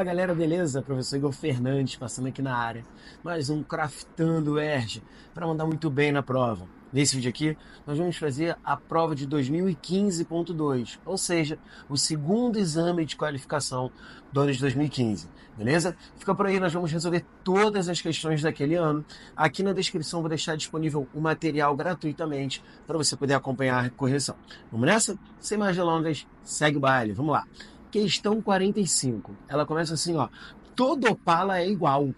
galera, beleza? Professor Igor Fernandes passando aqui na área. Mais um Craftando ERG para mandar muito bem na prova. Nesse vídeo aqui, nós vamos fazer a prova de 2015.2, ou seja, o segundo exame de qualificação do ano de 2015, beleza? Fica por aí, nós vamos resolver todas as questões daquele ano. Aqui na descrição vou deixar disponível o material gratuitamente para você poder acompanhar a correção. Vamos nessa? Sem mais delongas, segue o baile, vamos lá. Questão 45. Ela começa assim, ó. Todo Opala é igual.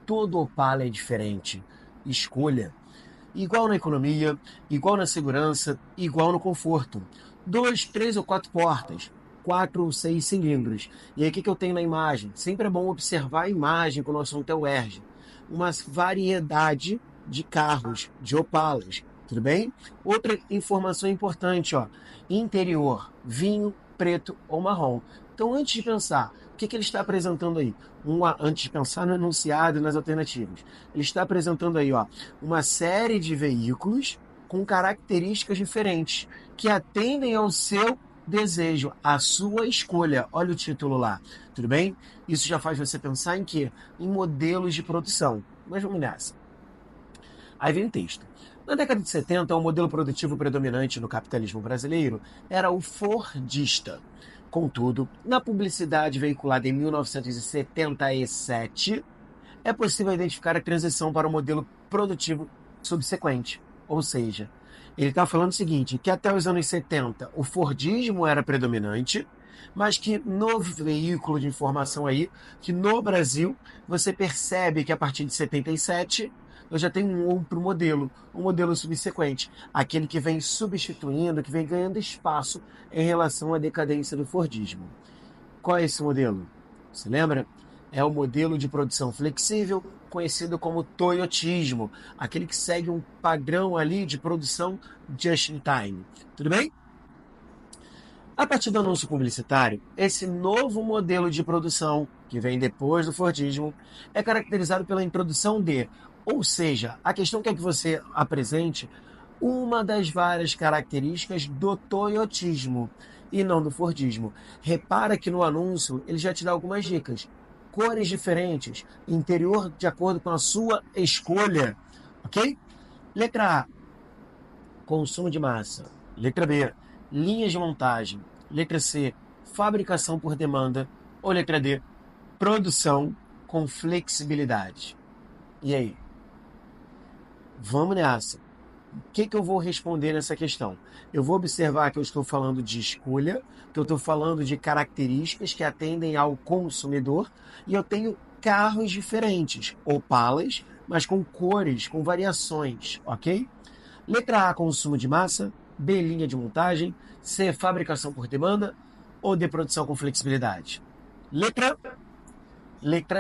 Todo Opala é diferente. Escolha. Igual na economia, igual na segurança, igual no conforto. 2, 3 ou 4 portas. 4 ou 6 cilindros. E aí o que eu tenho na imagem? Sempre é bom observar a imagem quando o assunto é o ERG. Uma variedade de carros, de Opalas. Tudo bem? Outra informação importante, ó. Interior, vinho, preto ou marrom. Então, antes de pensar, o que ele está apresentando aí? Antes de pensar no enunciado e nas alternativas, ele está apresentando aí, ó, uma série de veículos com características diferentes, que atendem ao seu desejo, à sua escolha. Olha o título lá, tudo bem? Isso já faz você pensar em quê? Em modelos de produção. Mas vamos nessa. Aí vem o texto. Na década de 70, o modelo produtivo predominante no capitalismo brasileiro era o fordista. Contudo, na publicidade veiculada em 1977, é possível identificar a transição para o modelo produtivo subsequente. Ou seja, ele está falando o seguinte, que até os anos 70 o fordismo era predominante, mas que no veículo de informação aí, que no Brasil, você percebe que a partir de 77 eu já tenho um outro modelo, um modelo subsequente, aquele que vem substituindo, que vem ganhando espaço em relação à decadência do fordismo. Qual é esse modelo? Você lembra? É o modelo de produção flexível, conhecido como toyotismo, aquele que segue um padrão ali de produção just in time. Tudo bem? A partir do anúncio publicitário, esse novo modelo de produção, que vem depois do fordismo, é caracterizado pela introdução de, ou seja, a questão quer que você apresente uma das várias características do toyotismo e não do fordismo. Repara que no anúncio ele já te dá algumas dicas. Cores diferentes, interior de acordo com a sua escolha, ok? Letra A, consumo de massa. Letra B, linhas de montagem. Letra C, fabricação por demanda. Ou letra D, produção com flexibilidade. E aí? Vamos nessa. O que eu vou responder nessa questão? Eu vou observar que eu estou falando de escolha, que eu estou falando de características que atendem ao consumidor, e eu tenho carros diferentes, Opalas, mas com cores, com variações, ok? Letra A, consumo de massa. B, linha de montagem. C, fabricação por demanda. Ou D, produção com flexibilidade. Letra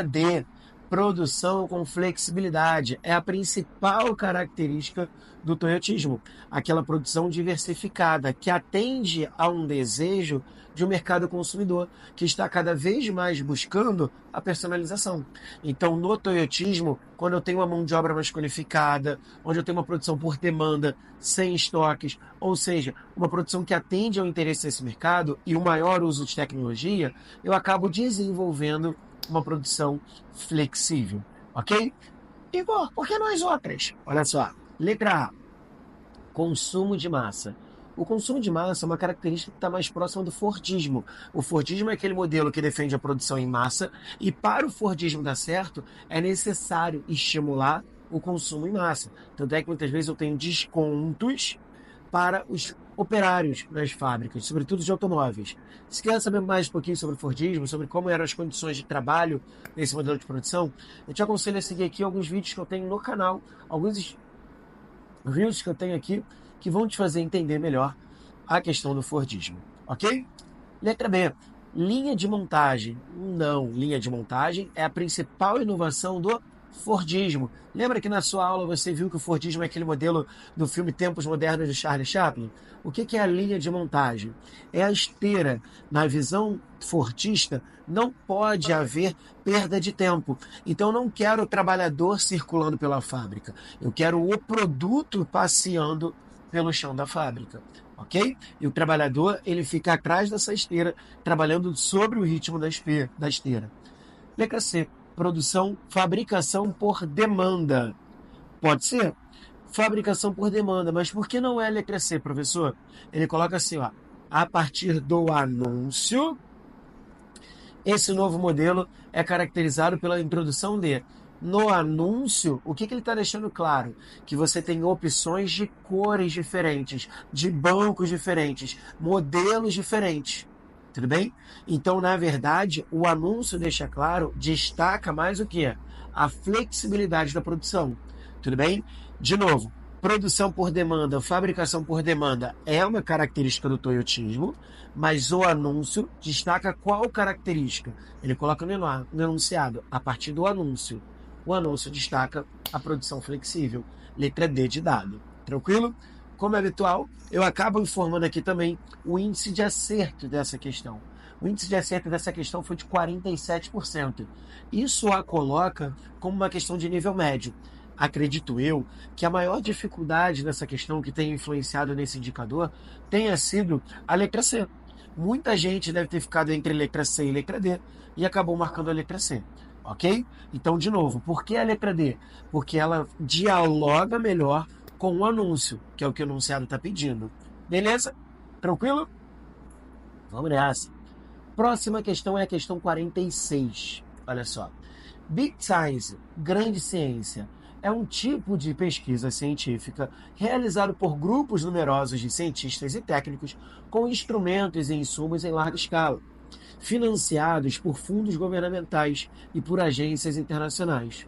D, produção com flexibilidade. É a principal característica do toyotismo. Aquela produção diversificada que atende a um desejo de um mercado consumidor que está cada vez mais buscando a personalização. Então, no toyotismo, quando eu tenho uma mão de obra mais qualificada, onde eu tenho uma produção por demanda, sem estoques, ou seja, uma produção que atende ao interesse desse mercado e o maior uso de tecnologia, eu acabo desenvolvendo uma produção flexível, ok? Igor, por que não as outras? Olha só, letra A, consumo de massa. O consumo de massa é uma característica que está mais próxima do fordismo. O fordismo é aquele modelo que defende a produção em massa e para o fordismo dar certo é necessário estimular o consumo em massa. Tanto é que muitas vezes eu tenho descontos para os operários nas fábricas, sobretudo de automóveis. Se quer saber mais um pouquinho sobre o fordismo, sobre como eram as condições de trabalho nesse modelo de produção, eu te aconselho a seguir aqui alguns vídeos que eu tenho no canal, alguns reels que eu tenho aqui, que vão te fazer entender melhor a questão do fordismo, ok? Letra B, linha de montagem. Não, linha de montagem é a principal inovação do fordismo. Lembra que na sua aula você viu que o fordismo é aquele modelo do filme Tempos Modernos de Charlie Chaplin? O que é a linha de montagem? É a esteira. Na visão fordista, não pode haver perda de tempo. Então, eu não quero o trabalhador circulando pela fábrica. Eu quero o produto passeando pelo chão da fábrica, ok? E o trabalhador, ele fica atrás dessa esteira, trabalhando sobre o ritmo da esteira. Letra C, fabricação por demanda. Pode ser? Fabricação por demanda, mas por que não é a letra C, professor? Ele coloca assim, ó, a partir do anúncio, esse novo modelo é caracterizado pela introdução de. No anúncio, o que ele está deixando claro? Que você tem opções de cores diferentes, de bancos diferentes, modelos diferentes. Tudo bem? Então, na verdade, o anúncio deixa claro, destaca mais o que? A flexibilidade da produção. Tudo bem? De novo, produção por demanda, fabricação por demanda é uma característica do toyotismo, mas o anúncio destaca qual característica? Ele coloca no enunciado, a partir do anúncio. O anúncio destaca a produção flexível. Letra D de dado. Tranquilo? Como é habitual, eu acabo informando aqui também o índice de acerto dessa questão. O índice de acerto dessa questão foi de 47%. Isso a coloca como uma questão de nível médio. Acredito eu que a maior dificuldade nessa questão que tem influenciado nesse indicador tenha sido a letra C. Muita gente deve ter ficado entre letra C e letra D e acabou marcando a letra C. Ok? Então, de novo, por que a letra D? Porque ela dialoga melhor com o anúncio, que é o que o enunciado está pedindo. Beleza? Tranquilo? Vamos nessa. Próxima questão é a questão 46. Olha só. Big Science, grande ciência, é um tipo de pesquisa científica realizado por grupos numerosos de cientistas e técnicos com instrumentos e insumos em larga escala, financiados por fundos governamentais e por agências internacionais.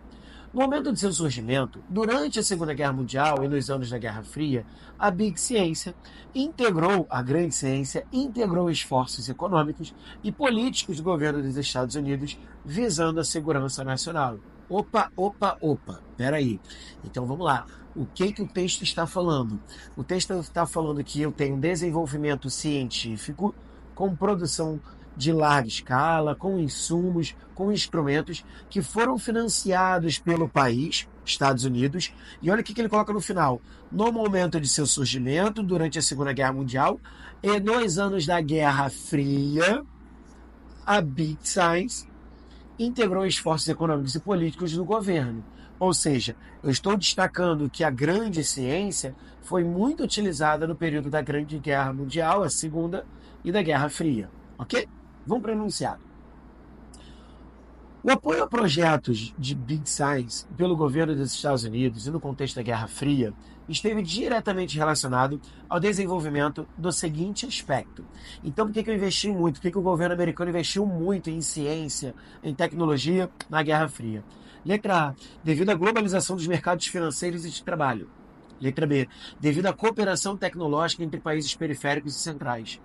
No momento de seu surgimento, durante a Segunda Guerra Mundial e nos anos da Guerra Fria, a Big Ciência a grande ciência integrou esforços econômicos e políticos do governo dos Estados Unidos visando a segurança nacional. Opa, peraí. Então vamos lá. O que o texto está falando? O texto está falando que eu tenho desenvolvimento científico com produção de larga escala, com insumos, com instrumentos que foram financiados pelo país, Estados Unidos, e olha o que ele coloca no final. No momento de seu surgimento, durante a Segunda Guerra Mundial, e nos anos da Guerra Fria, a Big Science integrou esforços econômicos e políticos do governo. Ou seja, eu estou destacando que a grande ciência foi muito utilizada no período da Grande Guerra Mundial, a Segunda, e da Guerra Fria. Ok? Vamos para o enunciado. O apoio a projetos de Big Science pelo governo dos Estados Unidos e no contexto da Guerra Fria esteve diretamente relacionado ao desenvolvimento do seguinte aspecto. Então, por que eu investi muito? Por que o governo americano investiu muito em ciência, em tecnologia na Guerra Fria? Letra A, devido à globalização dos mercados financeiros e de trabalho. Letra B, devido à cooperação tecnológica entre países periféricos e centrais.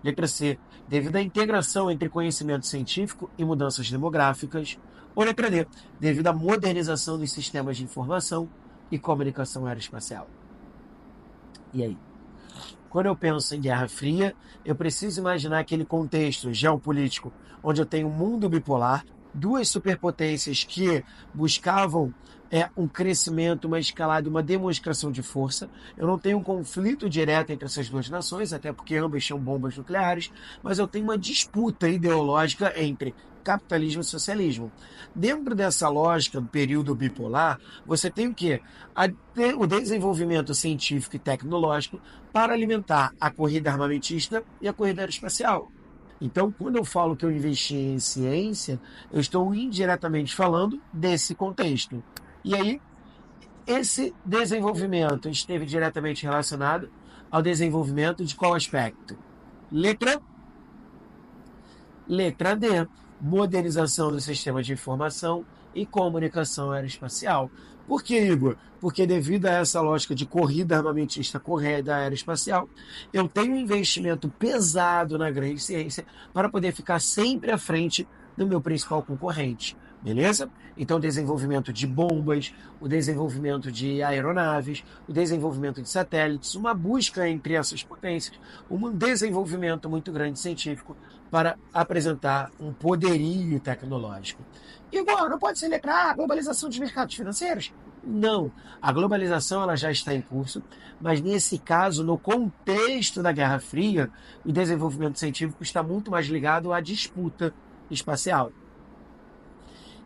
Letra C, devido à integração entre conhecimento científico e mudanças demográficas. Ou letra D, devido à modernização dos sistemas de informação e comunicação aeroespacial. E aí? Quando eu penso em Guerra Fria, eu preciso imaginar aquele contexto geopolítico onde eu tenho um mundo bipolar, duas superpotências que buscavam um crescimento, uma escalada, uma demonstração de força. Eu não tenho um conflito direto entre essas duas nações, até porque ambas tinham bombas nucleares, mas eu tenho uma disputa ideológica entre capitalismo e socialismo. Dentro dessa lógica do período bipolar, você tem o quê? O desenvolvimento científico e tecnológico para alimentar a corrida armamentista e a corrida aeroespacial. Então, quando eu falo que eu investi em ciência, eu estou indiretamente falando desse contexto. E aí, esse desenvolvimento esteve diretamente relacionado ao desenvolvimento de qual aspecto? Letra D, modernização do sistema de informação e comunicação aeroespacial. Por que, Igor? Porque devido a essa lógica de corrida armamentista, corrida aeroespacial, eu tenho um investimento pesado na grande ciência para poder ficar sempre à frente do meu principal concorrente. Beleza? Então, o desenvolvimento de bombas, o desenvolvimento de aeronaves, o desenvolvimento de satélites, uma busca entre essas potências, um desenvolvimento muito grande científico para apresentar um poderio tecnológico. Igual, não pode ser letra A, globalização dos mercados financeiros? Não, a globalização ela já está em curso, mas nesse caso, no contexto da Guerra Fria, o desenvolvimento científico está muito mais ligado à disputa espacial.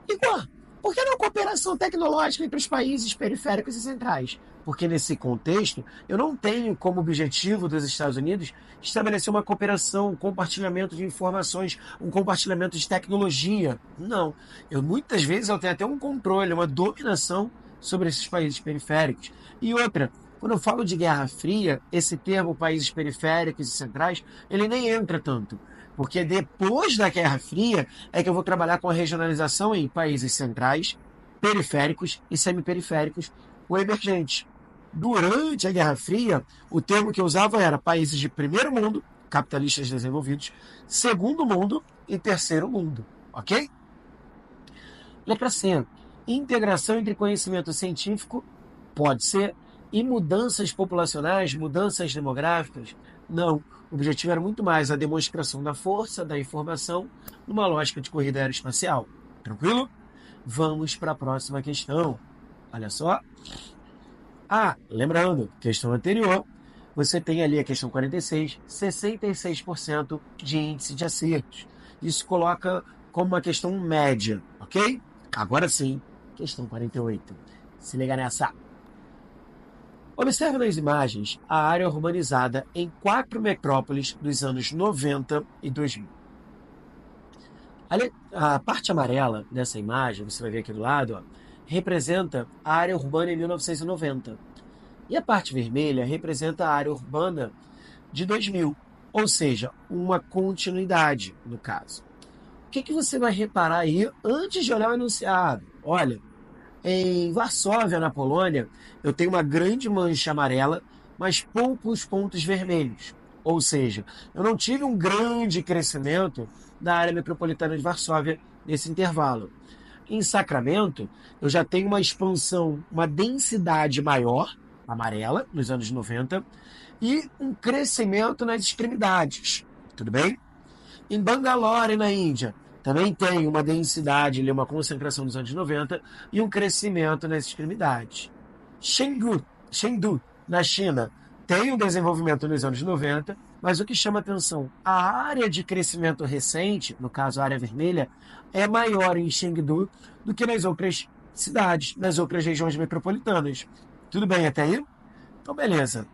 Igor, por que não cooperação tecnológica entre os países periféricos e centrais? Porque nesse contexto, eu não tenho como objetivo dos Estados Unidos estabelecer uma cooperação, um compartilhamento de informações, um compartilhamento de tecnologia. Não. Muitas vezes eu tenho até um controle, uma dominação sobre esses países periféricos. E outra, quando eu falo de Guerra Fria, esse termo países periféricos e centrais, ele nem entra tanto. Porque depois da Guerra Fria é que eu vou trabalhar com a regionalização em países centrais, periféricos e semiperiféricos ou emergentes. Durante a Guerra Fria, o termo que eu usava era países de primeiro mundo, capitalistas desenvolvidos, segundo mundo e terceiro mundo. Ok? Letra C. Integração entre conhecimento científico, pode ser, e mudanças populacionais, mudanças demográficas, não. O objetivo era muito mais a demonstração da força, da informação, numa lógica de corrida aeroespacial. Tranquilo? Vamos para a próxima questão. Olha só. Lembrando, questão anterior, você tem ali a questão 46, 66% de índice de acertos. Isso coloca como uma questão média, ok? Agora sim, questão 48. Se liga nessa. Observe nas imagens a área urbanizada em 4 metrópoles dos anos 90 e 2000. A parte amarela dessa imagem, você vai ver aqui do lado, representa a área urbana em 1990. E a parte vermelha representa a área urbana de 2000, ou seja, uma continuidade no caso. O que você vai reparar aí antes de olhar o enunciado? Olha, em Varsóvia, na Polônia, eu tenho uma grande mancha amarela, mas poucos pontos vermelhos. Ou seja, eu não tive um grande crescimento da área metropolitana de Varsóvia nesse intervalo. Em Sacramento, eu já tenho uma expansão, uma densidade maior, amarela, nos anos 90, e um crescimento nas extremidades. Tudo bem? Em Bangalore, na Índia, também tem uma densidade, uma concentração nos anos 90 e um crescimento nas extremidades. Chengdu, na China, tem um desenvolvimento nos anos 90, mas o que chama atenção, a área de crescimento recente, no caso a área vermelha, é maior em Chengdu do que nas outras cidades, nas outras regiões metropolitanas. Tudo bem até aí? Então, beleza.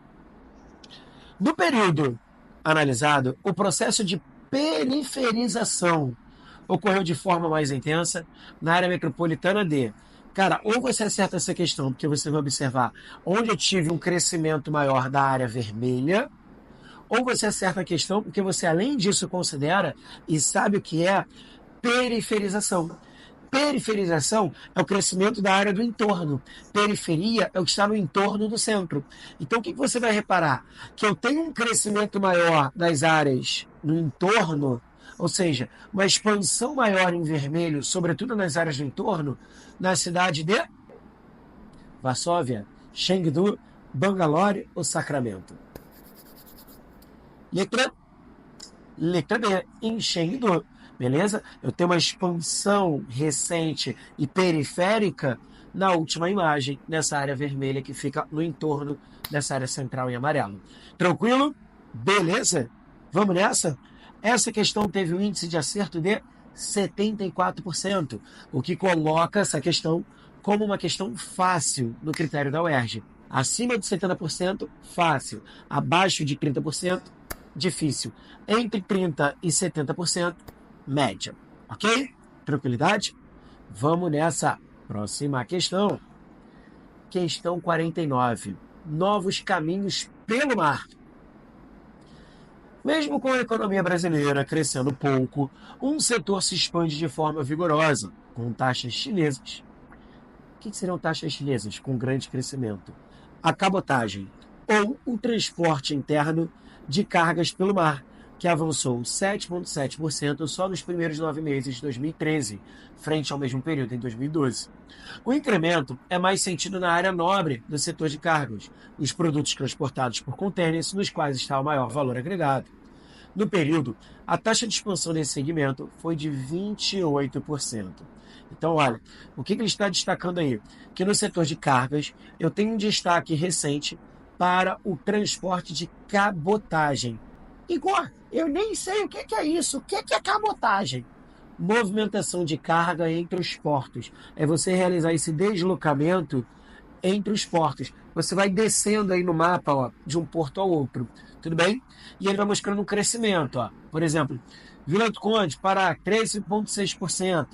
No período analisado, o processo de periferização ocorreu de forma mais intensa na área metropolitana de... Cara, ou você acerta essa questão, porque você vai observar onde eu tive um crescimento maior da área vermelha, ou você acerta a questão porque você, além disso, considera e sabe o que é periferização. Periferização é o crescimento da área do entorno. Periferia é o que está no entorno do centro. Então, o que você vai reparar? Que eu tenho um crescimento maior das áreas no entorno, ou seja, uma expansão maior em vermelho, sobretudo nas áreas do entorno, na cidade de Varsóvia, Chengdu, Bangalore ou Sacramento. Letra B, em Chengdu. Beleza? Eu tenho uma expansão recente e periférica na última imagem, nessa área vermelha que fica no entorno dessa área central em amarelo. Tranquilo? Beleza? Vamos nessa? Essa questão teve um índice de acerto de 74%, o que coloca essa questão como uma questão fácil no critério da UERJ. Acima de 70%, fácil. Abaixo de 30%, difícil. Entre 30% e 70%, média. Ok? Tranquilidade? Vamos nessa próxima questão. Questão 49. Novos caminhos pelo mar. Mesmo com a economia brasileira crescendo pouco, um setor se expande de forma vigorosa, com taxas chinesas. O que seriam taxas chinesas com grande crescimento? A cabotagem, ou o transporte interno de cargas pelo mar, que avançou 7,7% só nos primeiros 9 meses de 2013, frente ao mesmo período em 2012. O incremento é mais sentido na área nobre do setor de cargas, os produtos transportados por contêineres, nos quais está o maior valor agregado. No período, a taxa de expansão desse segmento foi de 28%. Então, olha, o que ele está destacando aí? Que no setor de cargas, eu tenho um destaque recente para o transporte de cabotagem. Igor, eu nem sei o que é isso. O que é cabotagem? Movimentação de carga entre os portos. É você realizar esse deslocamento entre os portos. Você vai descendo aí no mapa, ó, de um porto ao outro. Tudo bem? E ele vai mostrando um crescimento. Ó. Por exemplo, Vila do Conde para 13,6%.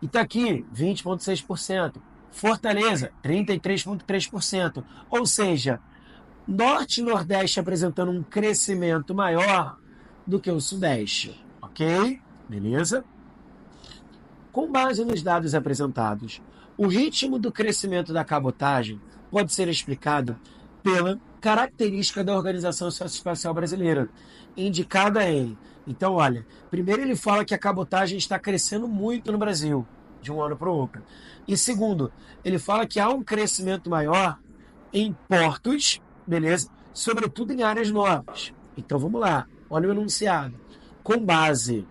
Itaqui, 20,6%. Fortaleza, 33,3%. Ou seja, Norte e Nordeste apresentando um crescimento maior do que o Sudeste. Ok? Beleza? Com base nos dados apresentados, o ritmo do crescimento da cabotagem pode ser explicado pela característica da Organização Socioespacial Brasileira, indicada em... Então, olha, primeiro ele fala que a cabotagem está crescendo muito no Brasil, de um ano para o outro. E segundo, ele fala que há um crescimento maior em portos, beleza? Sobretudo em áreas novas. Então, vamos lá. Olha o enunciado. Com base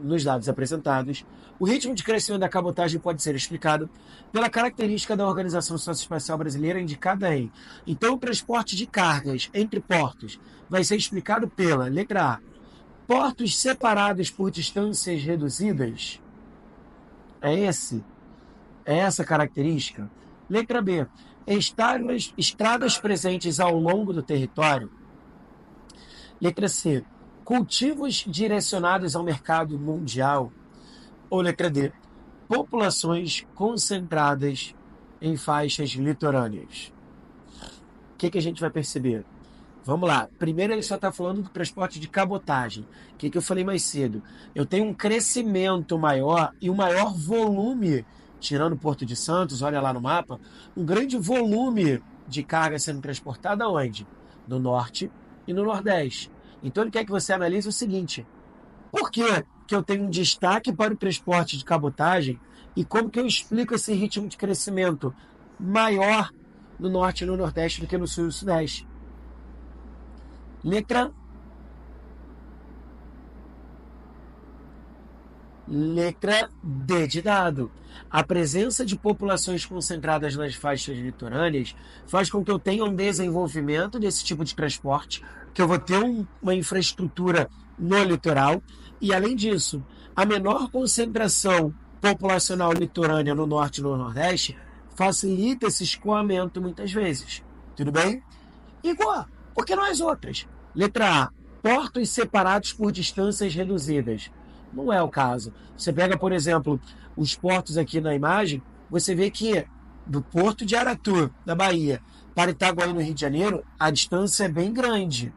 nos dados apresentados, o ritmo de crescimento da cabotagem pode ser explicado pela característica da Organização Socioespacial Brasileira indicada em... Então, o transporte de cargas entre portos vai ser explicado pela, letra A, portos separados por distâncias reduzidas. É essa característica. Letra B, estradas presentes ao longo do território. Letra C, cultivos direcionados ao mercado mundial. Ou letra D, populações concentradas em faixas litorâneas. O que a gente vai perceber? Vamos lá. Primeiro ele só está falando do transporte de cabotagem. O que eu falei mais cedo? Eu tenho um crescimento maior e um maior volume, tirando o Porto de Santos, olha lá no mapa, um grande volume de carga sendo transportada aonde? No Norte e no Nordeste. Então ele quer que você analise o seguinte: por que eu tenho um destaque para o transporte de cabotagem e como que eu explico esse ritmo de crescimento maior no Norte e no Nordeste do que no Sul e no Sudeste? Letra D de dado. A presença de populações concentradas nas faixas litorâneas faz com que eu tenha um desenvolvimento desse tipo de transporte, que eu vou ter uma infraestrutura no litoral, e além disso, a menor concentração populacional litorânea no norte e no nordeste facilita esse escoamento muitas vezes. Tudo bem? Igual, por que não as outras? Letra A, portos separados por distâncias reduzidas. Não é o caso. Você pega, por exemplo, os portos aqui na imagem, você vê que do Porto de Aratu, na Bahia, para Itaguaí, no Rio de Janeiro, a distância é bem grande.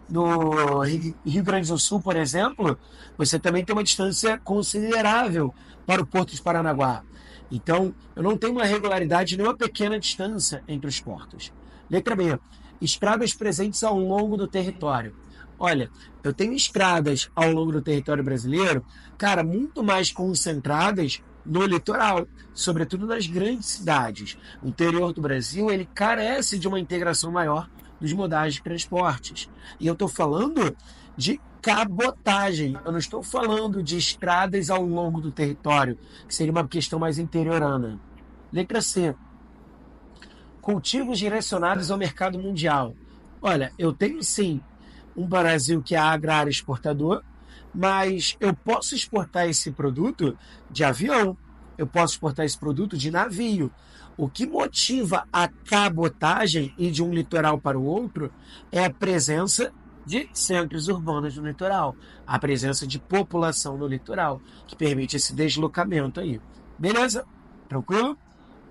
No Rio Grande do Sul, por exemplo, você também tem uma distância considerável para o Porto de Paranaguá. Então, eu não tenho uma regularidade nem uma pequena distância entre os portos. Letra B, estradas presentes ao longo do território. Olha, eu tenho estradas ao longo do território brasileiro, cara, muito mais concentradas no litoral, sobretudo nas grandes cidades. O interior do Brasil, ele carece de uma integração maior dos modais de transportes. E eu estou falando de cabotagem, eu não estou falando de estradas ao longo do território, que seria uma questão mais interiorana. Letra C, cultivos direcionados ao mercado mundial. Olha, eu tenho sim um Brasil que é agrário exportador, mas eu posso exportar esse produto de avião, eu posso exportar esse produto de navio. O que motiva a cabotagem e de um litoral para o outro é a presença de centros urbanos no litoral, a presença de população no litoral, que permite esse deslocamento aí. Beleza? Tranquilo?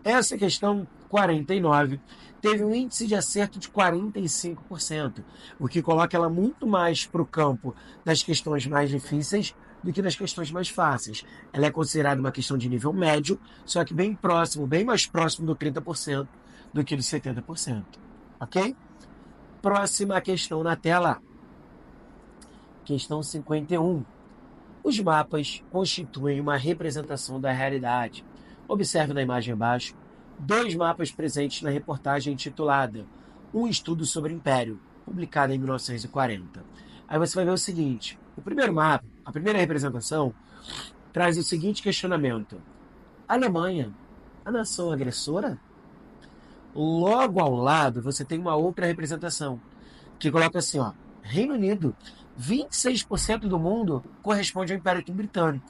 Essa questão 49 teve um índice de acerto de 45%, o que coloca ela muito mais para o campo das questões mais difíceis do que das questões mais fáceis. Ela é considerada uma questão de nível médio, só que bem próximo, bem mais próximo do 30% do que do 70%. Ok? Próxima questão na tela. Questão 51. Os mapas constituem uma representação da realidade. Observe na imagem abaixo 2 mapas presentes na reportagem intitulada Um Estudo sobre o Império, publicada em 1940. Aí você vai ver o seguinte: o primeiro mapa, a primeira representação, traz o seguinte questionamento: Alemanha, a nação agressora? Logo ao lado, você tem uma outra representação, que coloca assim, ó, Reino Unido, 26% do mundo corresponde ao Império Britânico.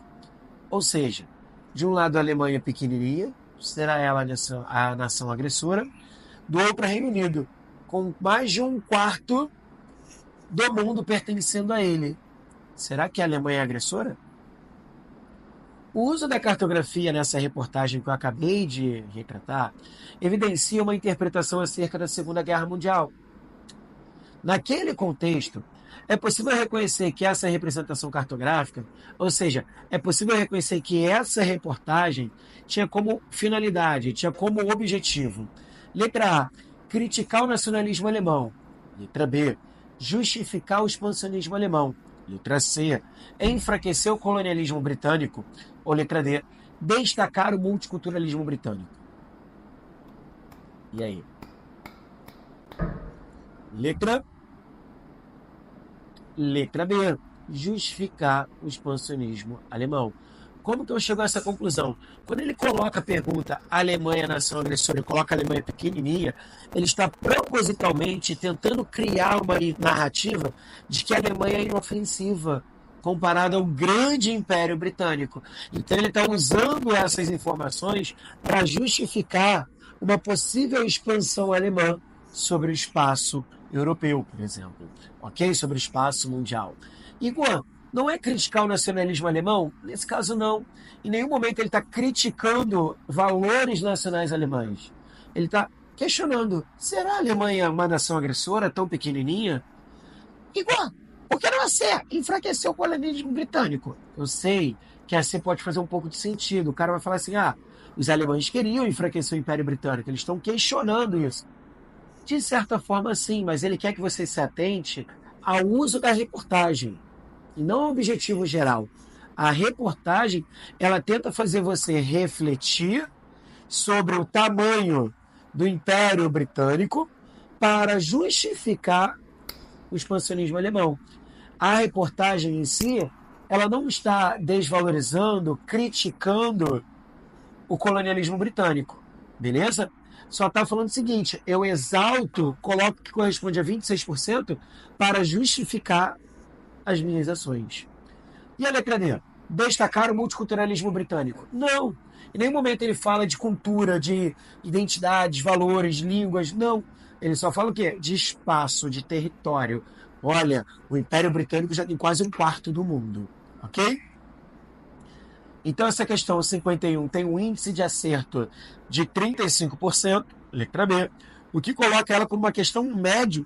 Ou seja, de um lado a Alemanha pequenininha, será ela a nação agressora, do outro Reino Unido, com mais de um quarto do mundo pertencendo a ele. Será que a Alemanha é agressora? O uso da cartografia nessa reportagem que eu acabei de retratar evidencia uma interpretação acerca da Segunda Guerra Mundial. Naquele contexto, é possível reconhecer que essa representação cartográfica, ou seja, é possível reconhecer que essa reportagem tinha como finalidade, tinha como objetivo: letra A, criticar o nacionalismo alemão; letra B, justificar o expansionismo alemão; letra C, enfraquecer o colonialismo britânico; ou letra D, destacar o multiculturalismo britânico. E aí? Letra B, justificar o expansionismo alemão. Como que eu chego a essa conclusão? Quando ele coloca a pergunta Alemanha nação agressora e coloca a Alemanha pequenininha, ele está propositalmente tentando criar uma narrativa de que a Alemanha é inofensiva comparada ao grande Império Britânico. Então ele está usando essas informações para justificar uma possível expansão alemã sobre o espaço europeu, por exemplo, ok? Sobre o espaço mundial. Igor, não é criticar o nacionalismo alemão? Nesse caso, não. Em nenhum momento ele está criticando valores nacionais alemães. Ele está questionando: será a Alemanha uma nação agressora tão pequenininha? Igor, por que não a C enfraqueceu o colonialismo britânico? Eu sei que a C pode fazer um pouco de sentido. O cara vai falar assim: os alemães queriam enfraquecer o Império Britânico. Eles estão questionando isso. De certa forma, sim, mas ele quer que você se atente ao uso da reportagem e não ao objetivo geral. A reportagem, ela tenta fazer você refletir sobre o tamanho do Império Britânico para justificar o expansionismo alemão. A reportagem em si, ela não está desvalorizando, criticando o colonialismo britânico, beleza? Só está falando o seguinte: eu exalto, coloco que corresponde a 26% para justificar as minhas ações. E a letra D? Destacar o multiculturalismo britânico? Não. Em nenhum momento ele fala de cultura, de identidades, valores, línguas. Não. Ele só fala o quê? De espaço, de território. Olha, o Império Britânico já tem quase um quarto do mundo. Ok? Então essa questão 51 tem um índice de acerto de 35%, letra B, o que coloca ela como uma questão médio,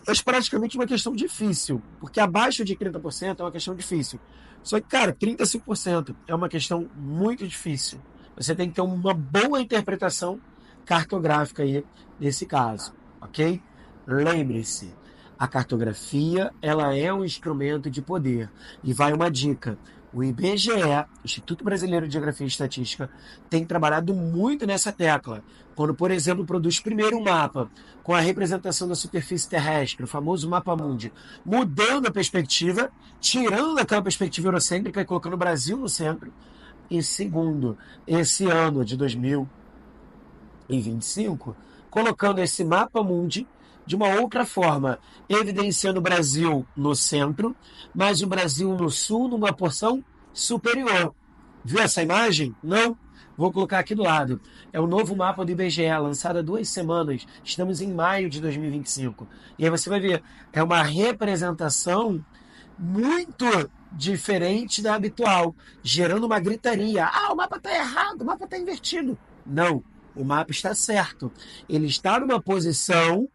mas praticamente uma questão difícil, porque abaixo de 30% é uma questão difícil. Só que, cara, 35% é uma questão muito difícil. Você tem que ter uma boa interpretação cartográfica aí nesse caso, ok? Lembre-se, a cartografia, ela é um instrumento de poder. E vai uma dica: o IBGE, Instituto Brasileiro de Geografia e Estatística, tem trabalhado muito nessa tecla. Quando, por exemplo, produz primeiro um mapa com a representação da superfície terrestre, o famoso mapa mundi, mudando a perspectiva, tirando aquela perspectiva eurocêntrica e colocando o Brasil no centro. E segundo, esse ano de 2025, colocando esse mapa mundi de uma outra forma, evidenciando o Brasil no centro, mas o Brasil no sul numa porção superior. Viu essa imagem? Não? Vou colocar aqui do lado. É o novo mapa do IBGE, lançado há 2 semanas. Estamos em maio de 2025. E aí você vai ver, é uma representação muito diferente da habitual, gerando uma gritaria. O mapa está errado, o mapa está invertido. Não, o mapa está certo. Ele está numa posição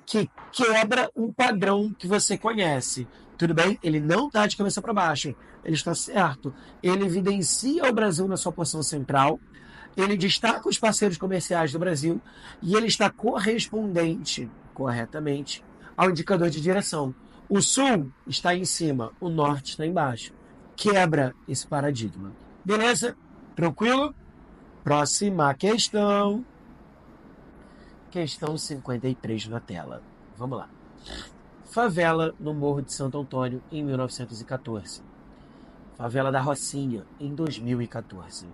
que quebra um padrão que você conhece. Tudo bem? Ele não está de cabeça para baixo. Ele está certo. Ele evidencia o Brasil na sua posição central. Ele destaca os parceiros comerciais do Brasil. E ele está correspondente, corretamente, ao indicador de direção. O sul está em cima, o norte está embaixo. Quebra esse paradigma. Beleza? Tranquilo? Próxima questão. Questão 53 na tela. Vamos lá. favela no Morro de Santo Antônio em 1914. Favela da Rocinha em 2014.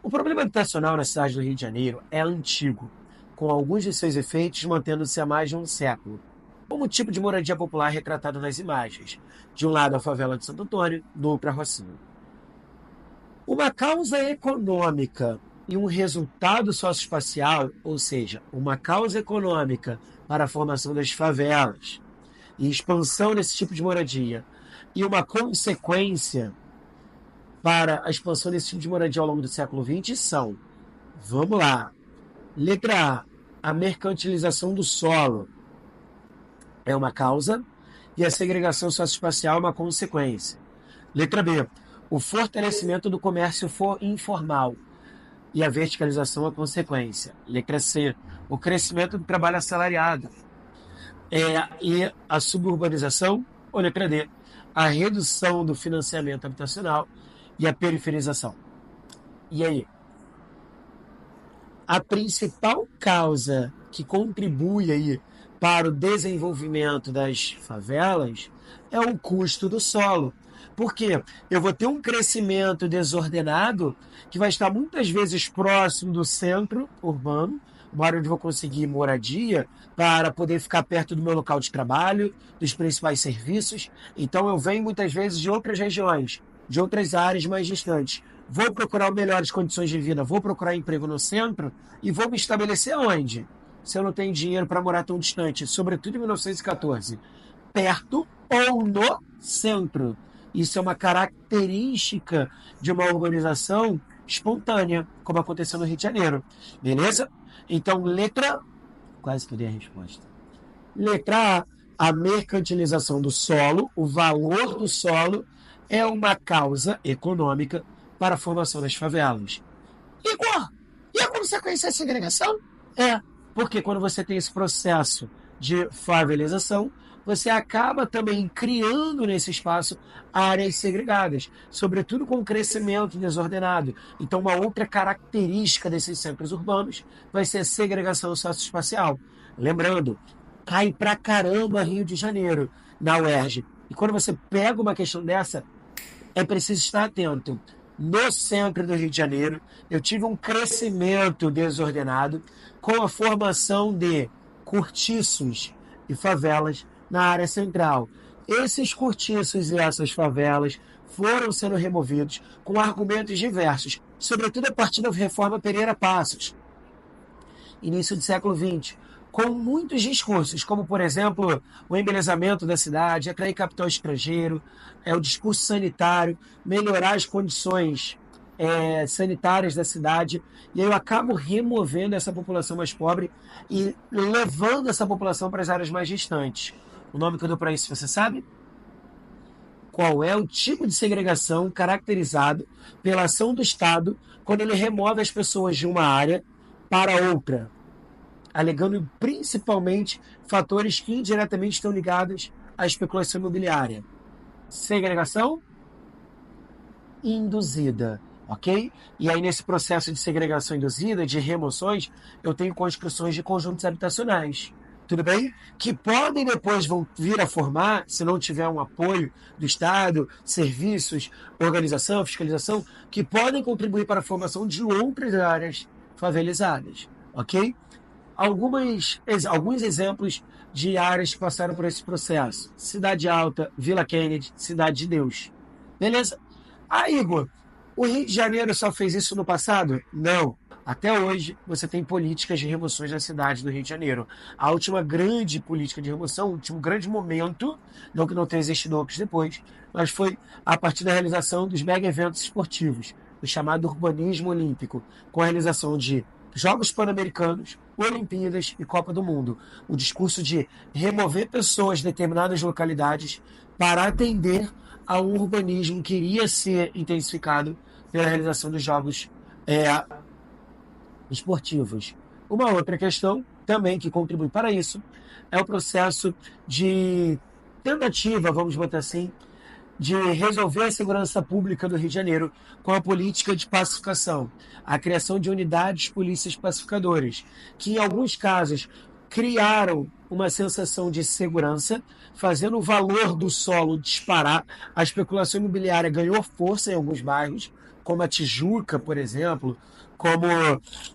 O problema habitacional na cidade do Rio de Janeiro é antigo, com alguns de seus efeitos mantendo-se há mais de um século, como o tipo de moradia popular retratado nas imagens. De um lado a favela de Santo Antônio, do outro a Rocinha. Uma causa econômica e um resultado socioespacial, ou seja, uma causa econômica para a formação das favelas e expansão desse tipo de moradia, e uma consequência para a expansão desse tipo de moradia ao longo do século XX são, vamos lá, letra A mercantilização do solo é uma causa e a segregação socioespacial é uma consequência. Letra B, o fortalecimento do comércio informal e a verticalização é a consequência. Letra C, o crescimento do trabalho assalariado e a suburbanização. Ou letra D, a redução do financiamento habitacional e a periferização. E aí? A principal causa que contribui aí para o desenvolvimento das favelas é o custo do solo. Por quê? Eu vou ter um crescimento desordenado que vai estar muitas vezes próximo do centro urbano, uma área onde eu vou conseguir moradia para poder ficar perto do meu local de trabalho, dos principais serviços. Então eu venho muitas vezes de outras regiões, de outras áreas mais distantes. Vou procurar melhores condições de vida, vou procurar emprego no centro e vou me estabelecer onde? Se eu não tenho dinheiro para morar tão distante, sobretudo em 1914, perto ou no centro. Isso é uma característica de uma urbanização espontânea, como aconteceu no Rio de Janeiro. Beleza? Então, letra... Quase que eu dei a resposta. Letra A, a mercantilização do solo, o valor do solo, é uma causa econômica para a formação das favelas. Igor, e a consequência da segregação? Porque quando você tem esse processo de favelização, você acaba também criando nesse espaço áreas segregadas, sobretudo com crescimento desordenado. Então, uma outra característica desses centros urbanos vai ser a segregação socioespacial. Lembrando, cai pra caramba Rio de Janeiro na UERJ. E quando você pega uma questão dessa, é preciso estar atento. No centro do Rio de Janeiro, eu tive um crescimento desordenado com a formação de cortiços e favelas na área central. Esses cortiços e essas favelas foram sendo removidos com argumentos diversos, sobretudo a partir da reforma Pereira Passos, início do século XX, com muitos discursos, como, por exemplo, o embelezamento da cidade, atrair capital estrangeiro, o discurso sanitário, melhorar as condições sanitárias da cidade, e aí eu acabo removendo essa população mais pobre e levando essa população para as áreas mais distantes. O nome que eu dou para isso, você sabe? Qual é o tipo de segregação caracterizado pela ação do Estado quando ele remove as pessoas de uma área para outra, alegando principalmente fatores que indiretamente estão ligados à especulação imobiliária. Segregação induzida, ok? E aí, nesse processo de segregação induzida, de remoções, eu tenho construções de conjuntos habitacionais, tudo bem? Que podem depois vão vir a formar, se não tiver um apoio do Estado, serviços, organização, fiscalização, que podem contribuir para a formação de outras áreas favelizadas, ok? Alguns exemplos de áreas que passaram por esse processo. Cidade Alta, Vila Kennedy, Cidade de Deus. Beleza? Igor, o Rio de Janeiro só fez isso no passado? Não. Até hoje, você tem políticas de remoções na cidade do Rio de Janeiro. A última grande política de remoção, o último grande momento, não que não tenha existido outros depois, mas foi a partir da realização dos mega eventos esportivos, o chamado urbanismo olímpico, com a realização de Jogos Pan-Americanos, Olimpíadas e Copa do Mundo. O discurso de remover pessoas de determinadas localidades para atender a um urbanismo que iria ser intensificado pela realização dos Jogos esportivos. Uma outra questão também que contribui para isso é o processo de tentativa, vamos botar assim, de resolver a segurança pública do Rio de Janeiro com a política de pacificação, a criação de unidades polícias pacificadoras, que em alguns casos criaram uma sensação de segurança, fazendo o valor do solo disparar. A especulação imobiliária ganhou força em alguns bairros, como a Tijuca, por exemplo, como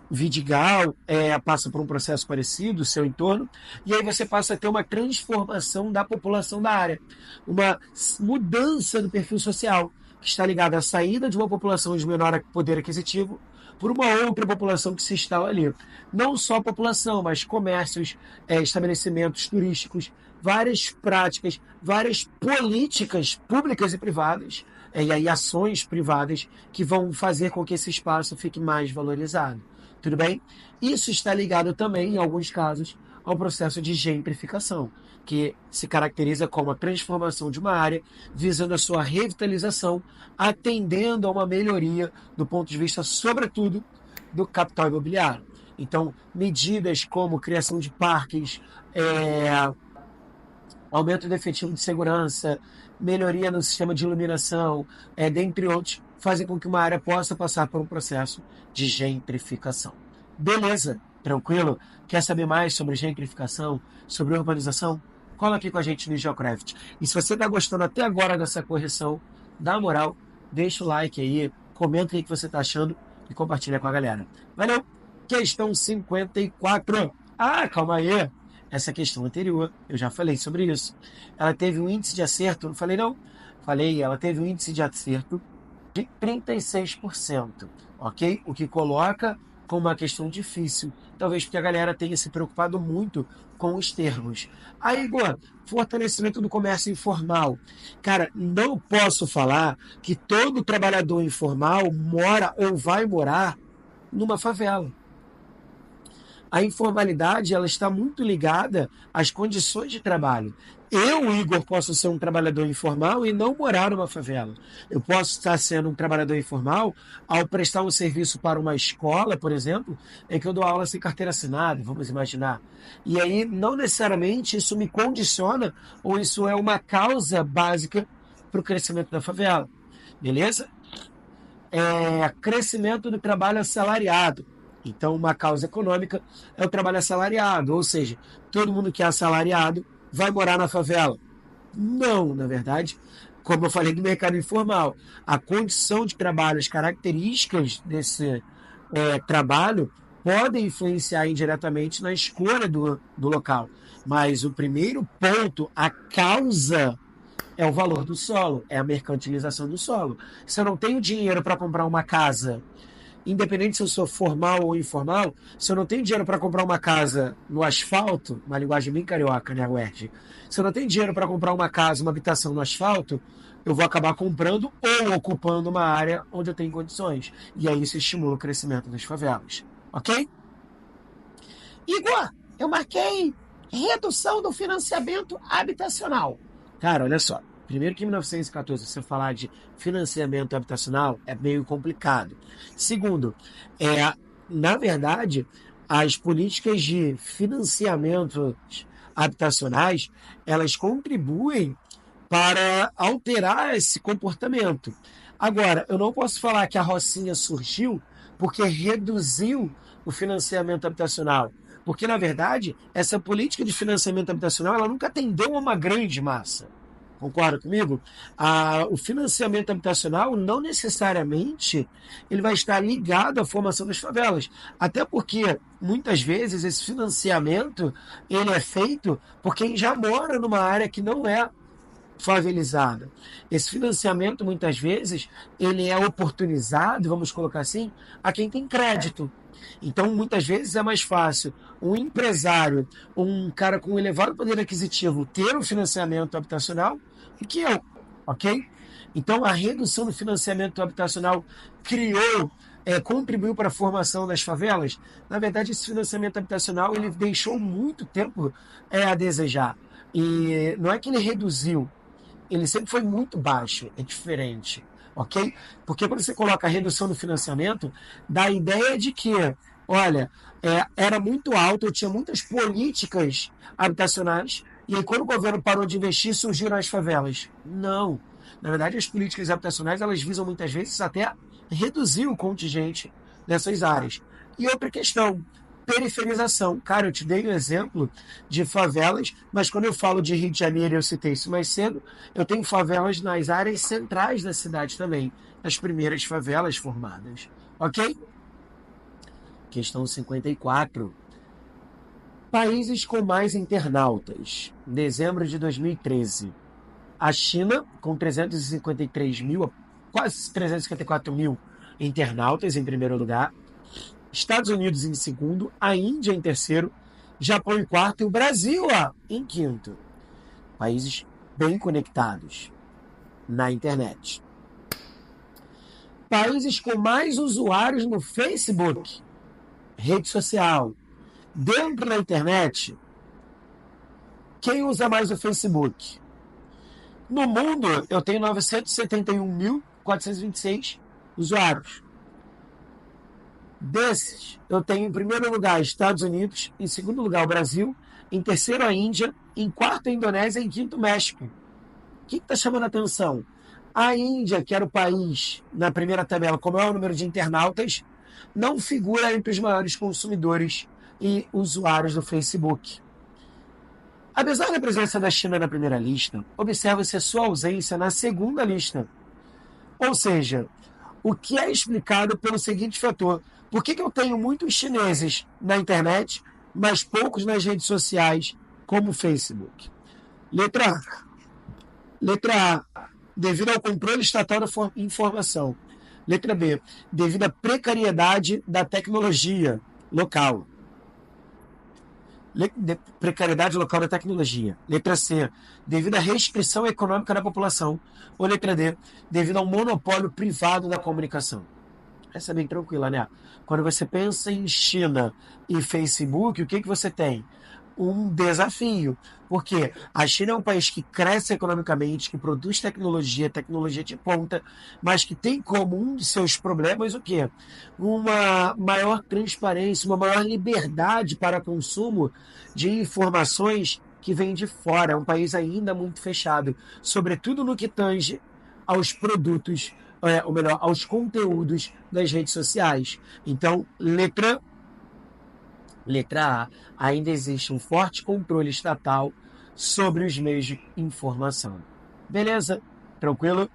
Vidigal, passa por um processo parecido, seu entorno, e aí você passa a ter uma transformação da população da área, uma mudança do perfil social, que está ligada à saída de uma população de menor poder aquisitivo por uma outra população que se instala ali. Não só a população, mas comércios, estabelecimentos turísticos, várias práticas, várias políticas públicas e privadas, e aí ações privadas que vão fazer com que esse espaço fique mais valorizado. Tudo bem? Isso está ligado também, em alguns casos, ao processo de gentrificação, que se caracteriza como a transformação de uma área, visando a sua revitalização, atendendo a uma melhoria do ponto de vista, sobretudo, do capital imobiliário. Então, medidas como criação de parques, aumento do efetivo de segurança, melhoria no sistema de iluminação, dentre outros, fazem com que uma área possa passar por um processo de gentrificação. Beleza? Tranquilo? Quer saber mais sobre gentrificação, sobre urbanização? Cola aqui com a gente no Geocraft. E se você está gostando até agora dessa correção, dá uma moral, deixa o like aí, comenta aí o que você está achando e compartilha com a galera. Valeu! Questão 54. Ah, calma aí! Essa questão anterior, eu já falei sobre isso. Ela teve um índice de acerto, não falei não? Falei, ela teve um índice de acerto de 36%, ok? O que coloca como uma questão difícil, talvez porque a galera tenha se preocupado muito com os termos. Aí, Igor, fortalecimento do comércio informal. Cara, não posso falar que todo trabalhador informal mora ou vai morar numa favela. A informalidade ela está muito ligada às condições de trabalho. Eu, Igor, posso ser um trabalhador informal e não morar numa favela. Eu posso estar sendo um trabalhador informal ao prestar um serviço para uma escola, por exemplo, em que eu dou aula sem carteira assinada, vamos imaginar. E aí, não necessariamente isso me condiciona ou isso é uma causa básica para o crescimento da favela. Beleza? Crescimento do trabalho assalariado. Então, uma causa econômica é o trabalho assalariado, ou seja, todo mundo que é assalariado vai morar na favela. Não, na verdade, como eu falei do mercado informal, a condição de trabalho, as características desse trabalho podem influenciar indiretamente na escolha do local. Mas o primeiro ponto, a causa, é o valor do solo, é a mercantilização do solo. Se eu não tenho dinheiro para comprar uma casa, independente se eu sou formal ou informal, se eu não tenho dinheiro para comprar uma casa no asfalto, uma linguagem bem carioca, né, UERJ? Se eu não tenho dinheiro para comprar uma casa, uma habitação no asfalto, eu vou acabar comprando ou ocupando uma área onde eu tenho condições. E aí isso estimula o crescimento das favelas. Ok? Igor, eu marquei redução do financiamento habitacional. Cara, olha só. Primeiro que em 1914 você falar de financiamento habitacional é meio complicado. Segundo, na verdade, as políticas de financiamento habitacionais, elas contribuem para alterar esse comportamento. Agora, eu não posso falar que a Rocinha surgiu porque reduziu o financiamento habitacional. Porque, na verdade, essa política de financiamento habitacional ela nunca atendeu a uma grande massa. Concorda comigo? O financiamento habitacional não necessariamente ele vai estar ligado à formação das favelas. Até porque, muitas vezes, esse financiamento ele é feito por quem já mora numa área que não é favelizada. Esse financiamento, muitas vezes, ele é oportunizado, vamos colocar assim, a quem tem crédito. Então, muitas vezes é mais fácil um empresário, um cara com um elevado poder aquisitivo ter um financiamento habitacional do que eu, ok? Então, a redução do financiamento habitacional contribuiu para a formação das favelas. Na verdade, esse financiamento habitacional ele deixou muito tempo a desejar. E não é que ele reduziu, ele sempre foi muito baixo, é diferente, ok? Porque quando você coloca a redução do financiamento, dá a ideia de que, olha, era muito alto, eu tinha muitas políticas habitacionais, e aí quando o governo parou de investir, surgiram as favelas. Não. Na verdade, as políticas habitacionais, elas visam muitas vezes até reduzir o contingente nessas áreas. E outra questão, periferização. Cara, eu te dei um exemplo de favelas, mas quando eu falo de Rio de Janeiro, eu citei isso mais cedo, eu tenho favelas nas áreas centrais da cidade também, as primeiras favelas formadas. Ok? Questão 54. Países com mais internautas. Dezembro de 2013. A China, com 353 mil, quase 354 mil internautas em primeiro lugar. Estados Unidos em segundo, a Índia em terceiro, Japão em quarto e o Brasil em quinto. Países bem conectados na internet. Países com mais usuários no Facebook, rede social. Dentro da internet, quem usa mais o Facebook? No mundo, eu tenho 971.426 usuários. Desses, eu tenho em primeiro lugar Estados Unidos, em segundo lugar o Brasil, em terceiro a Índia, em quarto a Indonésia e em quinto o México. O que está chamando a atenção? A Índia, que era o país na primeira tabela com o maior número de internautas, não figura entre os maiores consumidores e usuários do Facebook. Apesar da presença da China na primeira lista, observa-se a sua ausência na segunda lista. Ou seja, o que é explicado pelo seguinte fator: por que eu tenho muitos chineses na internet, mas poucos nas redes sociais, como o Facebook? Letra A, devido ao controle estatal da informação. Letra B, devido à precariedade da tecnologia local. Precariedade local da tecnologia. Letra C, devido à restrição econômica da população. Ou letra D, devido ao monopólio privado da comunicação. Essa é bem tranquila, né? Quando você pensa em China e Facebook, o que você tem? Um desafio. Porque a China é um país que cresce economicamente, que produz tecnologia de ponta, mas que tem como um de seus problemas o quê? Uma maior transparência, uma maior liberdade para consumo de informações que vêm de fora. É um país ainda muito fechado, sobretudo no que tange aos produtos, ou melhor, aos conteúdos das redes sociais. Então, letra A, ainda existe um forte controle estatal sobre os meios de informação. Beleza? Tranquilo?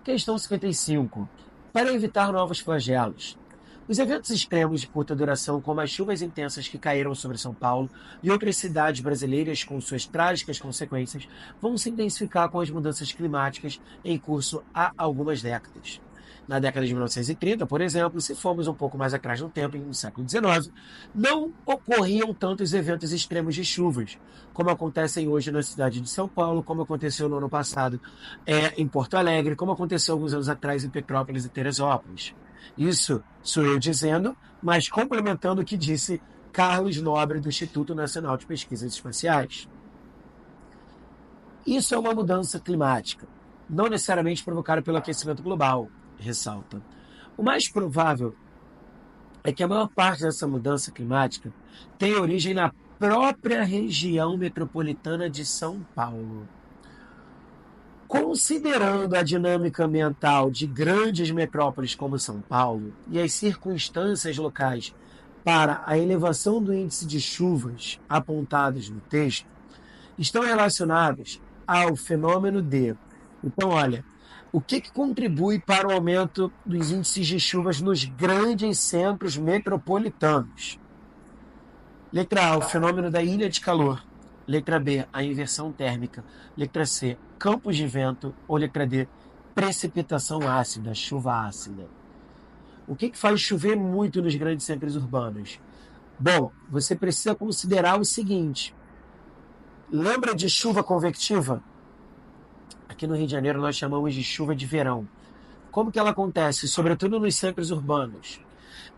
Questão 55. Para evitar novos flagelos. Os eventos extremos de curta duração, como as chuvas intensas que caíram sobre São Paulo e outras cidades brasileiras com suas trágicas consequências, vão se intensificar com as mudanças climáticas em curso há algumas décadas. Na década de 1930, por exemplo, se formos um pouco mais atrás no tempo, no século XIX, não ocorriam tantos eventos extremos de chuvas, como acontecem hoje na cidade de São Paulo, como aconteceu no ano passado em Porto Alegre, como aconteceu alguns anos atrás em Petrópolis e Teresópolis. Isso sou eu dizendo, mas complementando o que disse Carlos Nobre, do Instituto Nacional de Pesquisas Espaciais. Isso é uma mudança climática, não necessariamente provocada pelo aquecimento global, ressalta. O mais provável é que a maior parte dessa mudança climática tenha origem na própria região metropolitana de São Paulo. Considerando a dinâmica ambiental de grandes metrópoles como São Paulo e as circunstâncias locais para a elevação do índice de chuvas apontados no texto, estão relacionados ao fenômeno de... Então, olha, o que contribui para o aumento dos índices de chuvas nos grandes centros metropolitanos? Letra A, o fenômeno da ilha de calor. Letra B, a inversão térmica. Letra C, campos de vento. Ou letra D, precipitação ácida, chuva ácida. O que faz chover muito nos grandes centros urbanos? Bom, você precisa considerar o seguinte. Lembra de chuva convectiva? Aqui no Rio de Janeiro nós chamamos de chuva de verão. Como que ela acontece? Sobretudo nos centros urbanos.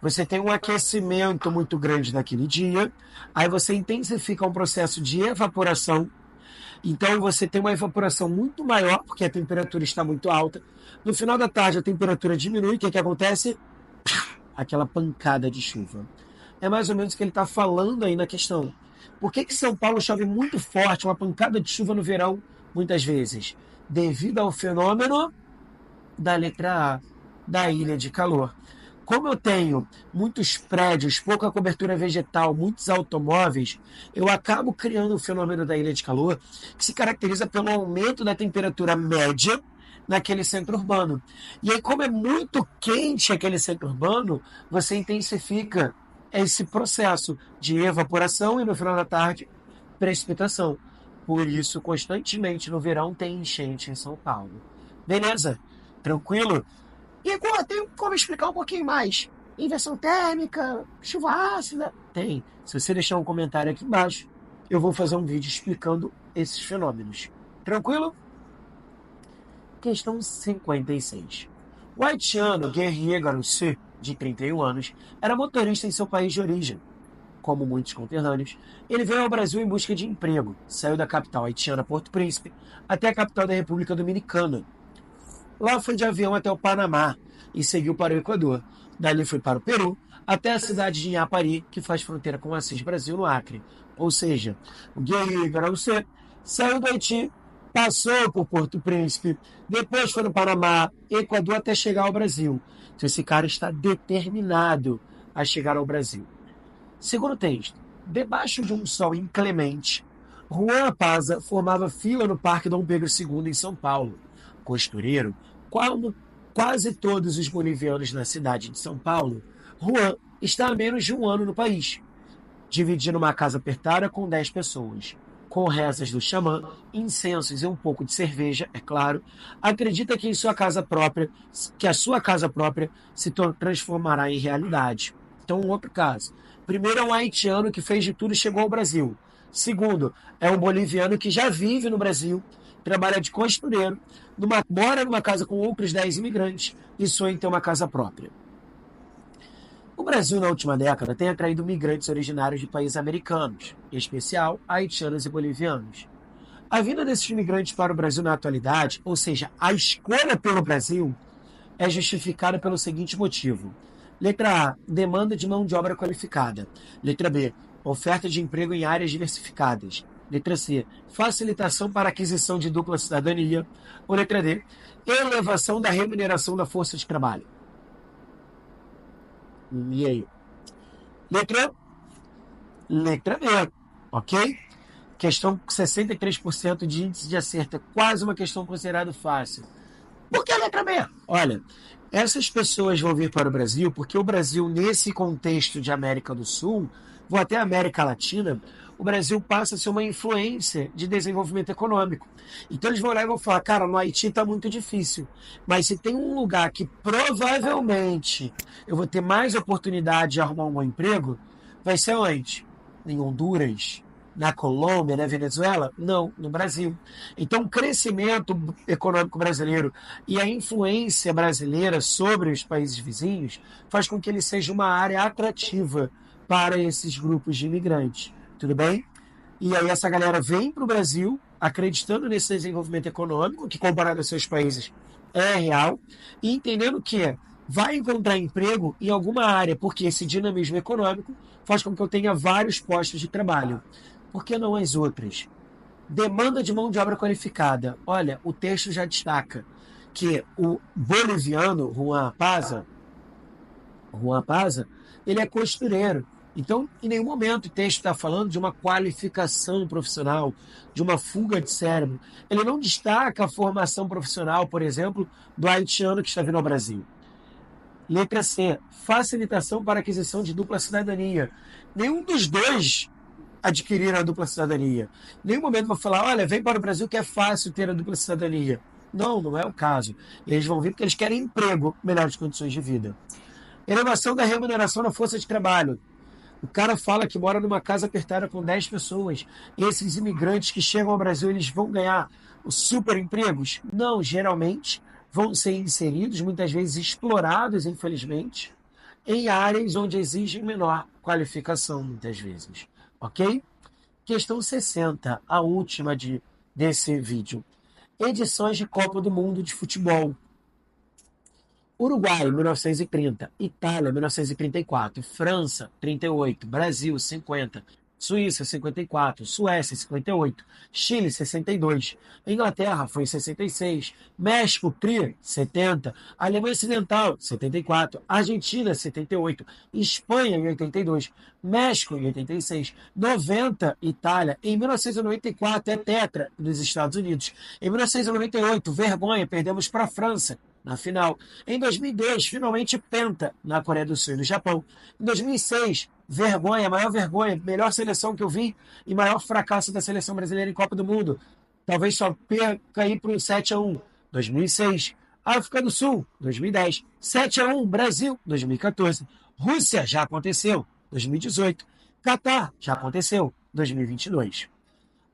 Você tem um aquecimento muito grande naquele dia, aí você intensifica um processo de evaporação, então você tem uma evaporação muito maior, porque a temperatura está muito alta. No final da tarde a temperatura diminui, o que acontece? Aquela pancada de chuva. É mais ou menos o que ele está falando aí na questão. Por que São Paulo chove muito forte, uma pancada de chuva no verão, muitas vezes? Devido ao fenômeno da letra A, da ilha de calor. Como eu tenho muitos prédios, pouca cobertura vegetal, muitos automóveis, eu acabo criando o fenômeno da ilha de calor, que se caracteriza pelo aumento da temperatura média naquele centro urbano. E aí, como é muito quente aquele centro urbano, você intensifica esse processo de evaporação e, no final da tarde, precipitação. Por isso, constantemente no verão tem enchente em São Paulo. Beleza? Tranquilo? E agora tem como explicar um pouquinho mais. Inversão térmica, chuva ácida. Tem. Se você deixar um comentário aqui embaixo, eu vou fazer um vídeo explicando esses fenômenos. Tranquilo? Questão 56. O haitiano Guerrier Garousset, de 31 anos, era motorista em seu país de origem. Como muitos conterrâneos, ele veio ao Brasil em busca de emprego. Saiu da capital haitiana Porto Príncipe até a capital da República Dominicana. Lá foi de avião até o Panamá e seguiu para o Equador. Dali foi para o Peru, até a cidade de Inhapari, que faz fronteira com o Assis Brasil, no Acre. Ou seja, o Guerrier Garousset saiu do Haiti, passou por Porto Príncipe, depois foi no Panamá, Equador, até chegar ao Brasil. Então esse cara está determinado a chegar ao Brasil. Segundo texto, debaixo de um sol inclemente, Juan Apaza formava fila no Parque Dom Pedro II, em São Paulo. Costureiro, como quase todos os bolivianos na cidade de São Paulo, Juan está há menos de um ano no país, dividindo uma casa apertada com 10 pessoas. Com rezas do xamã, incensos e um pouco de cerveja, é claro, acredita que a sua casa própria se transformará em realidade. Então, um outro caso. Primeiro é um haitiano que fez de tudo e chegou ao Brasil. Segundo, é um boliviano que já vive no Brasil, trabalha de costureiro, mora numa casa com outros 10 imigrantes e sonha em ter uma casa própria. O Brasil, na última década, tem atraído migrantes originários de países americanos, em especial haitianos e bolivianos. A vinda desses migrantes para o Brasil na atualidade, ou seja, a escolha pelo Brasil, é justificada pelo seguinte motivo. Letra A, demanda de mão de obra qualificada. Letra B, oferta de emprego em áreas diversificadas. Letra C, facilitação para aquisição de dupla cidadania. Ou letra D, elevação da remuneração da força de trabalho. E aí? Letra B, ok? Questão com 63% de índice de acerto. É quase uma questão considerada fácil. Por que a letra B? Olha, essas pessoas vão vir para o Brasil porque o Brasil, nesse contexto de América do Sul, ou até América Latina, o Brasil passa a ser uma influência de desenvolvimento econômico. Então eles vão olhar e vão falar, cara, no Haiti está muito difícil, mas se tem um lugar que provavelmente eu vou ter mais oportunidade de arrumar um bom emprego, vai ser onde? Em Honduras? Na Colômbia, na Venezuela? Não, no Brasil. Então, o crescimento econômico brasileiro e a influência brasileira sobre os países vizinhos faz com que ele seja uma área atrativa para esses grupos de imigrantes. Tudo bem? E aí essa galera vem para o Brasil acreditando nesse desenvolvimento econômico, que comparado aos seus países é real, e entendendo que vai encontrar emprego em alguma área, porque esse dinamismo econômico faz com que eu tenha vários postos de trabalho. Por que não as outras? Demanda de mão de obra qualificada. Olha, o texto já destaca que o boliviano Juan Apaza, ele é costureiro. Então, em nenhum momento o texto está falando de uma qualificação profissional, de uma fuga de cérebro. Ele não destaca a formação profissional, por exemplo, do haitiano que está vindo ao Brasil. Letra C, facilitação para aquisição de dupla cidadania. Nenhum dos dois adquiriram a dupla cidadania. Em nenhum momento vão falar, olha, vem para o Brasil que é fácil ter a dupla cidadania. Não, não é o caso. Eles vão vir porque eles querem emprego, melhores condições de vida. Elevação da remuneração na força de trabalho. O cara fala que mora numa casa apertada com 10 pessoas. Esses imigrantes que chegam ao Brasil, eles vão ganhar os super empregos? Não, geralmente vão ser inseridos, muitas vezes explorados, infelizmente, em áreas onde exigem menor qualificação, muitas vezes. Ok? Questão 60, a última desse vídeo. Edições de Copa do Mundo de futebol. Uruguai, 1930. Itália, 1934. França, 38. Brasil, 50. Suíça, 54, Suécia, 58, Chile, 62, Inglaterra foi em 66, México, CRI, 70, Alemanha Ocidental, 74, Argentina, 78, Espanha, em 82, México, em 86, 90, Itália, em 1994 é tetra nos Estados Unidos, em 1998, vergonha, perdemos para a França na final, em 2002, finalmente penta na Coreia do Sul e no Japão, em 2006, vergonha, maior vergonha, melhor seleção que eu vi e maior fracasso da seleção brasileira em Copa do Mundo. Talvez só perca aí para o 7-1, 2006. África do Sul, 2010. 7-1, Brasil, 2014. Rússia, já aconteceu, 2018. Catar, já aconteceu, 2022.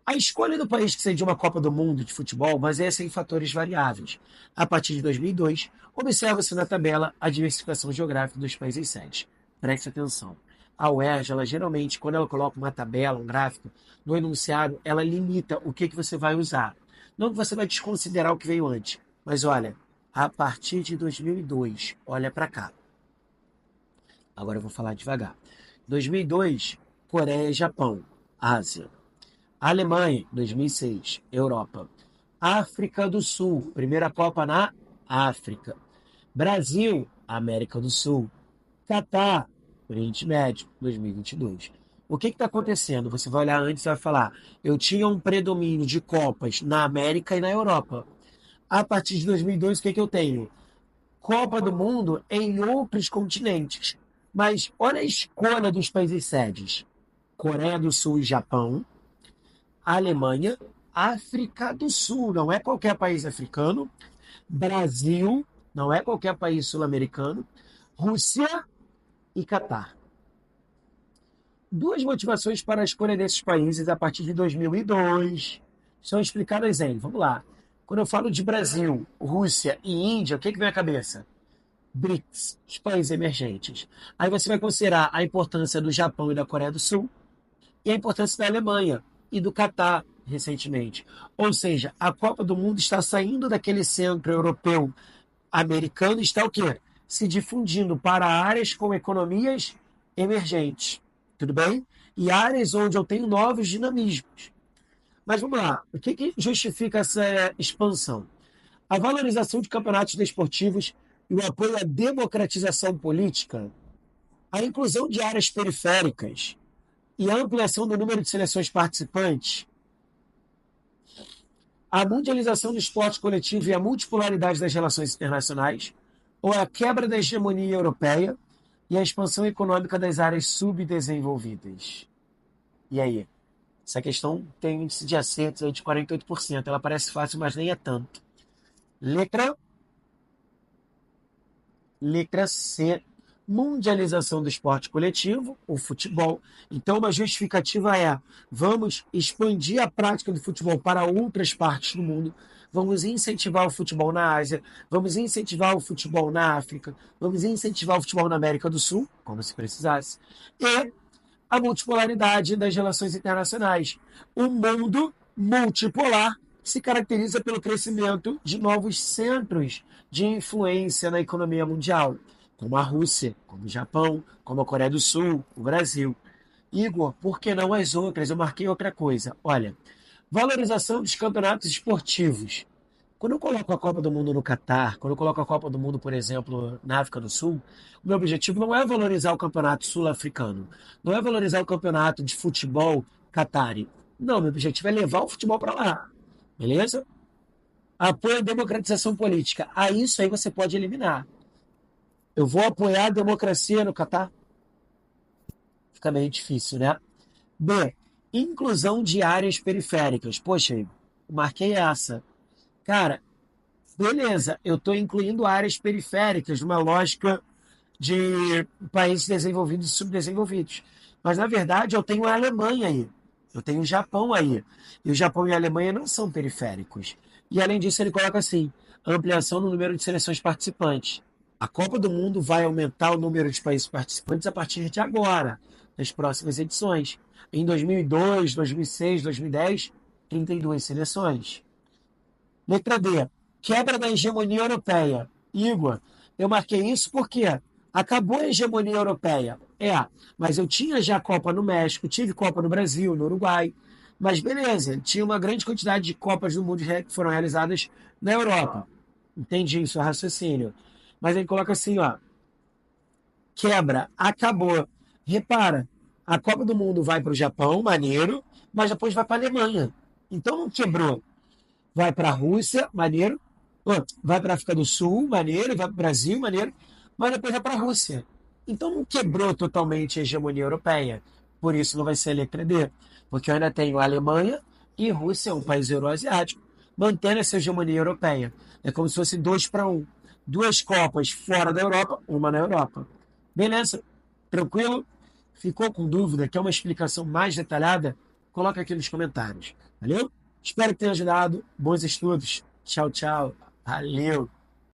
A escolha do país que sediou uma Copa do Mundo de futebol baseia-se em fatores variáveis. A partir de 2002, observa-se na tabela a diversificação geográfica dos países sedes. Preste atenção. A UERJ, ela geralmente, quando ela coloca uma tabela, um gráfico, no enunciado, ela limita o que você vai usar. Não que você vai desconsiderar o que veio antes, mas olha, a partir de 2002, olha para cá. Agora eu vou falar devagar. 2002, Coreia e Japão, Ásia. Alemanha, 2006, Europa. África do Sul, primeira Copa na África. Brasil, América do Sul. Catar, Oriente Médio, 2022. O que está acontecendo? Você vai olhar antes e vai falar, eu tinha um predomínio de Copas na América e na Europa. A partir de 2002, o que eu tenho? Copa do Mundo em outros continentes. Mas olha a escolha dos países sedes. Coreia do Sul e Japão. Alemanha, África do Sul, não é qualquer país africano. Brasil, não é qualquer país sul-americano. Rússia e Catar. Duas motivações para a escolha desses países a partir de 2002 são explicadas em, vamos lá, quando eu falo de Brasil, Rússia e Índia, o que vem à cabeça? BRICS, os países emergentes. Aí você vai considerar a importância do Japão e da Coreia do Sul e a importância da Alemanha e do Catar, recentemente. Ou seja, a Copa do Mundo está saindo daquele centro europeu americano e está o quê? Se difundindo para áreas com economias emergentes. Tudo bem? E áreas onde eu tenho novos dinamismos. Mas vamos lá. O que justifica essa expansão? A valorização de campeonatos desportivos e o apoio à democratização política, a inclusão de áreas periféricas e a ampliação do número de seleções participantes, a mundialização do esporte coletivo e a multipolaridade das relações internacionais, ou a quebra da hegemonia europeia e a expansão econômica das áreas subdesenvolvidas. E aí? Essa questão tem um índice de acertos aí de 48%. Ela parece fácil, mas nem é tanto. Letra C. Mundialização do esporte coletivo, o futebol. Então, uma justificativa é: vamos expandir a prática do futebol para outras partes do mundo, vamos incentivar o futebol na Ásia, vamos incentivar o futebol na África, vamos incentivar o futebol na América do Sul, como se precisasse, e a multipolaridade das relações internacionais. O mundo multipolar se caracteriza pelo crescimento de novos centros de influência na economia mundial, como a Rússia, como o Japão, como a Coreia do Sul, o Brasil. Igor, por que não as outras? Eu marquei outra coisa. Olha, valorização dos campeonatos esportivos. Quando eu coloco a Copa do Mundo no Catar, quando eu coloco a Copa do Mundo, por exemplo, na África do Sul, o meu objetivo não é valorizar o campeonato sul-africano, não é valorizar o campeonato de futebol catari. Não, meu objetivo é levar o futebol para lá. Beleza? Apoio à democratização política. A isso aí você pode eliminar. Eu vou apoiar a democracia no Catar? Fica meio difícil, né? B. Inclusão de áreas periféricas. Poxa, eu marquei essa. Cara, beleza, eu estou incluindo áreas periféricas numa lógica de países desenvolvidos e subdesenvolvidos. Mas, na verdade, eu tenho a Alemanha aí. Eu tenho o Japão aí. E o Japão e a Alemanha não são periféricos. E, além disso, ele coloca assim, ampliação no número de seleções participantes. A Copa do Mundo vai aumentar o número de países participantes a partir de agora, nas próximas edições. Em 2002, 2006, 2010, 32 seleções. Letra D. Quebra da hegemonia europeia. Igor, eu marquei isso porque acabou a hegemonia europeia. É, mas eu tinha já Copa no México, tive Copa no Brasil, no Uruguai. Mas beleza, tinha uma grande quantidade de Copas do Mundo que foram realizadas na Europa. Entendi isso, é raciocínio. Mas ele coloca assim, ó, quebra, acabou. Repara, a Copa do Mundo vai para o Japão, maneiro, mas depois vai para a Alemanha. Então não quebrou. Vai para a Rússia, maneiro. Pô, vai para a África do Sul, maneiro. Vai para o Brasil, maneiro. Mas depois vai para a Rússia. Então não quebrou totalmente a hegemonia europeia. Por isso não vai ser a letra D. Porque eu ainda tenho a Alemanha e Rússia, um país euroasiático, mantendo essa hegemonia europeia. É como se fosse 2-1. Duas Copas fora da Europa, uma na Europa. Beleza? Tranquilo? Ficou com dúvida? Quer uma explicação mais detalhada? Coloca aqui nos comentários. Valeu? Espero que tenha ajudado. Bons estudos. Tchau, tchau. Valeu!